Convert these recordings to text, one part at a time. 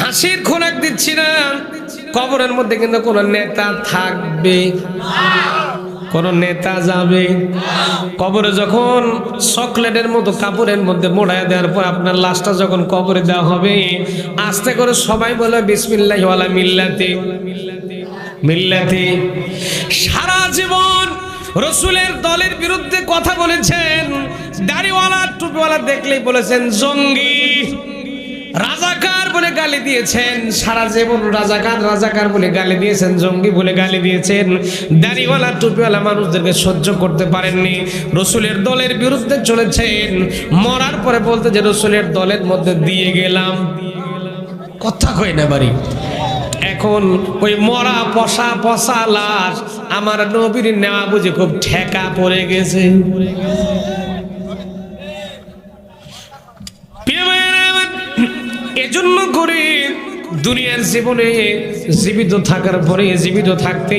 হাসির খোরাক দিচ্ছি না, কবরের মধ্যে কিন্তু কোন নেতা থাকবে, কোন নেতা যাবে। কবরে যখন চকলেটের মতো কাপড়ের মধ্যে মোড়ায় দেওয়ার পর আপনার লাশটা যখন কবরে দেওয়া হবে, আস্তে করে সবাই বলে বিসমিল্লাহি ওয়ালা মিল্লাতি মিল্লাতি। সারা জীবন রসুলের দলের বিরুদ্ধে কথা বলেছেন, দাড়িওয়ালা টুপিওয়ালা দেখলেই বলেছেন জঙ্গি, রাজাকার বলে গালি দিয়েছেন। সারা জীবন রাজাকার রাজাকার বলে গালি দিয়েছেন, জঙ্গি বলে গালি দিয়েছেন। দাড়িওয়ালা টুপিওয়ালা মানুষদেরকে সহ্য করতে পারেননি, রসুলের দলের বিরুদ্ধে চলেছেন। মরার পরে বলতে যে রসুলের দলের মধ্যে দিয়ে গেলাম, কথা কই না বাড়ি। এখন ওই মরা পশা পশা লাশ আমার নবীর নেওয়া বুঝে খুব ঠেকা পড়ে গেছে। এজন্য করে দুনিয়ার জীবনে জীবিত থাকার পরে জীবিত থাকতে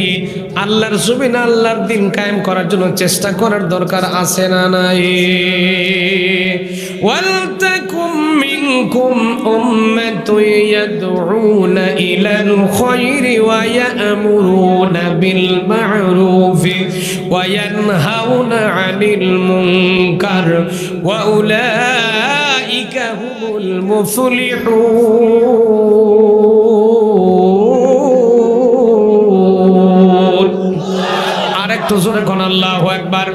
আল্লাহর জমিন আল্লাহর দিন কায়েম করার জন্য চেষ্টা করার দরকার আছে না নাই? ওয়ালতাকুম মিনকুম উম্মাতুন ইয়াদউনা ইলাল খায়রি ওয়া ইয়া'মুরুনা বিল মা'রুফি ওয়া ইয়ানহাউনা আনিল মুনকার ওয়া উলাইকা হুমুল মুফলিহুন। আরেকটু জোরে কোন আল্লাহু আকবার।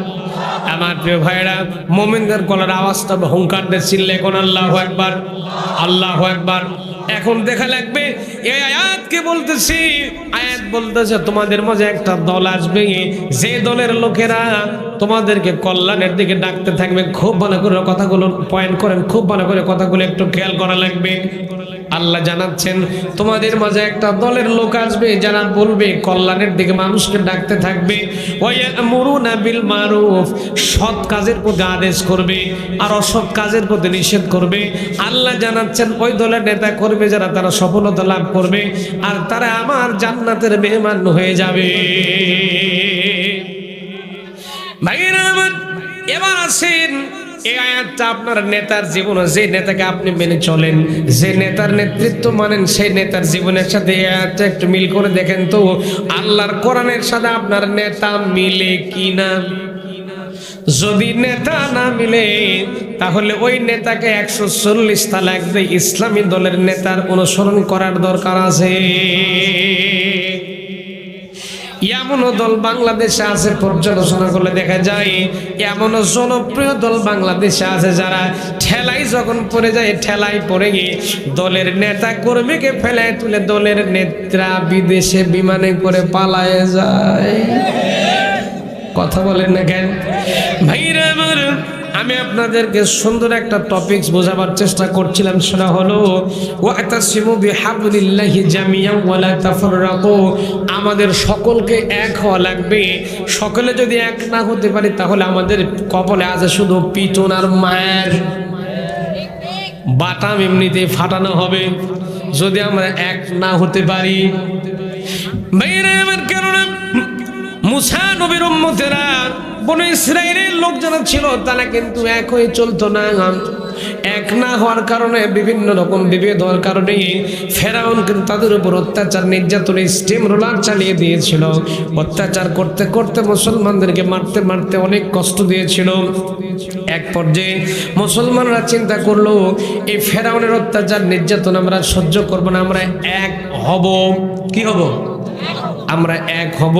আমার প্রিয় ভাইরা, মুমিনদের গলার আওয়াজটা হুঙ্কার দিয়ে চিল্লে কোন আল্লাহু আকবার, আল্লাহু আকবার। এখন দেখা লাগবে এই আয়াতকে বলতেছি, আয়াত বলতেছে তোমাদের মাঝে একটা দল আসবে, যে দলের লোকেরা তোমাদেরকে কল্যাণের দিকে ডাকতে থাকবে। খুব ভালো করে কথাগুলো পয়েন্ট করেন, খুব ভালো করে কথাগুলো একটু খেয়াল করা লাগবে। আল্লাহ জানাচ্ছেন তোমাদের মাঝে একটা দলের লোক আসবে যারা বলবে কল্যাণের দিকে মানুষকে ডাকতে থাকবে, ওয়ায়ামুরুনা বিল মারুফ, সৎ কাজের প্রতি আদেশ করবে আর অসৎ কাজের প্রতি নিষেধ করবে। আল্লাহ জানাচ্ছেন ওই দলের নেতা করবে যারা, তারা সফলতা লাভ করবে আর তারা আমার জান্নাতের মেহমান হয়ে যাবে। ভাইরা আমার, এবার আসেন এই আয়াতটা আপনার নেতার জীবনে, যে নেতাকে আপনি মেনে চলেন, যে নেতার নেতৃত্ব মানেন, সেই নেতার জীবনের সাথে এই আয়াতটা একটু মিল করে দেখেন তো আল্লাহর কোরআনের সাথে আপনার নেতা মিলে কিনা। যদি নেতা না মিলে তাহলে ওই নেতাকে 140 তালাক দিয়ে ইসলামী দলের নেতার অনুসরণ করার দরকার আছে। এমনও দল বাংলাদেশে আছে, পর্যালোচনা করলে দেখা যায় এমনও জনপ্রিয় দল বাংলাদেশে আছে যারা ঠেলাই যখন পড়ে যায়, ঠেলাই পড়ে গিয়ে দলের নেতা কর্মীকে ফেলায় তুলে দলের নেতা বিদেশে বিমানে করে পালায় যায়। কথা বলেন না কেন ভাইরা আমার? আমি আপনাদেরকে সুন্দর একটা টপিকস বোঝাবার চেষ্টা করছিলাম, সেটা হলো ওয়াতাসিমু বিহাবলিল্লাহি জামিআন ওয়া লা তাফাররাকু। আমাদের সকলকে এক হওয়া লাগবে। সকলে যদি এক না হতে পারি তাহলে আমাদের কপালে আছে শুধু পিটন আর মায়ের বাটাম এমনিতেই ফাটানো হবে যদি আমরা এক না হতে পারি। ভাইরা আমার, কেননা মুসা নবীর উম্মতেরা বনি ইসরাইলের লোক যারা ছিল তারা কিন্তু এক হয়ে চলতো না। এক না হওয়ার কারণে বিভিন্ন রকম বিভেদ হওয়ার কারণে ফেরাউন কিন্তু তাদের উপর অত্যাচার নির্যাতন স্টিম রোলার চালিয়ে দিয়েছিল। অত্যাচার করতে করতে মুসলমানদেরকে মারতে মারতে অনেক কষ্ট দিয়েছিল। এক পর্যায়ে মুসলমানরা চিন্তা করলো এই ফেরাউনের অত্যাচার নির্যাতন আমরা সহ্য করব না, আমরা এক হব। কি হব? আমরা এক হব।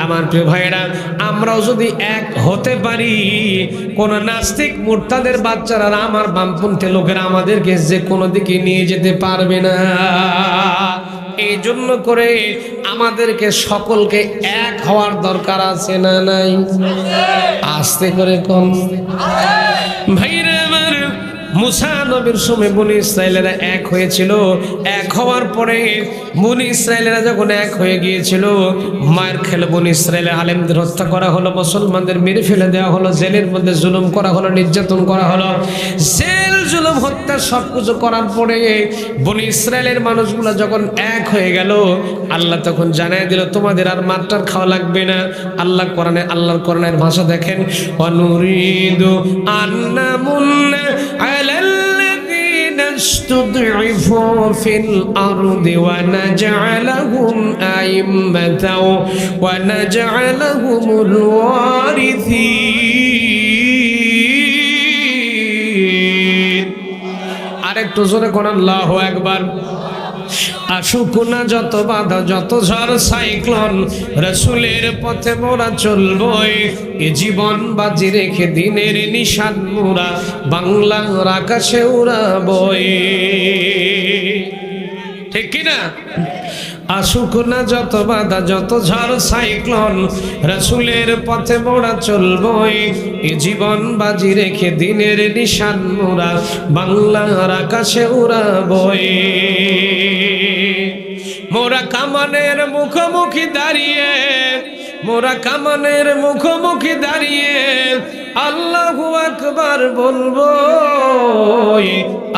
আমার প্রিয় ভাইয়েরা, আমরাও যদি এক হতে পারি, কোন নাস্তিক মুরতাদের বাচ্চারা আমার বামপন্থী লোকেরা আমাদেরকে যে কোনো দিকে নিয়ে যেতে পারবে না। এই জন্য করে আমাদেরকে সকলকে এক হওয়ার দরকার আছে না নাই? আস্তে করে কম ভাইরা আমার, মুসা নবীর সময় বনি ইসরাইলেরা এক হয়েছিল। এক হওয়ার পরে বনি ইসরাইলেরা যখন এক হয়ে গিয়েছিল, মায়ের খেলে বনি ইসরাইলের আলেমদের হত্যা করা হলো, মুসলমানদের মেরে ফেলে দেওয়া হলো, জেলের মধ্যে জুলুম করা হলো, নির্যাতন করা হলো। জেল জুলুম হত্যা সবকিছু করার পরে বনি ইসরাইলের মানুষগুলো যখন এক হয়ে গেল, আল্লাহ তখন জানাই দিল তোমাদের আর মাত্রার খাওয়া লাগবে না। আল্লাহর কোরআনের ভাষা দেখেন, অনুরিদু আন্নামুন্না আলাল্লাযীনা نستضعفوا في الأرض ونجعلهم أئمة ونجعلهم الوارثين আরেকটু জোরে কোন আল্লাহু আকবার আসুক না যত বাধা যত ঝড় সাইক্লোন রাসূলের পথে মোরা চলবই এ জীবন বাজি রেখে দিনের নিশান মোরা বাংলার আকাশে উড়াবই ঠিক কি না আসুক না যত বাধা যত ঝড় সাইক্লোন রাসূলের পথে মোরা চলবই এ জীবন বাজি রেখে দিনের নিশান মোরা বাংলার আকাশে উড়াবই মোরা কামানের মুখোমুখি দাঁড়িয়ে মোরা কামানের মুখোমুখি দাঁড়িয়ে আল্লাহু আকবার বলবো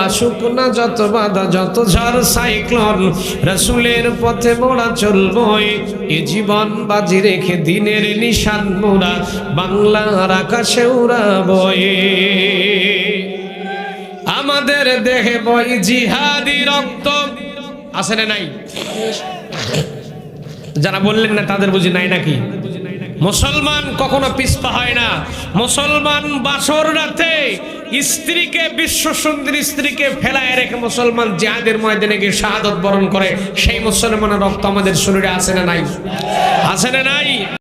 আসুক না যত বাধা যত ঝড় সাইক্লোন রাসূলের পথে মোরা চলবই এ জীবন বাজি রেখে দিনের নিশান মোরা বাংলার আকাশে উড়াবই আমাদের দেহে বই জিহাদি রক্ত আছে না নাই যারা বললেন না তাদের বুঝি নাই নাকি মুসলমান কখনো পিছপা হয় না মুসলমান বাসর রাতে স্ত্রীকে বিশ্ব সুন্দরী স্ত্রীকে ফেলায় রেখে মুসলমান জিহাদের ময়দানে গিয়ে শাহাদাত বরণ করে সেই মুসলমানের রক্ত আমাদের শরীরে আছে না নাই আছে না নাই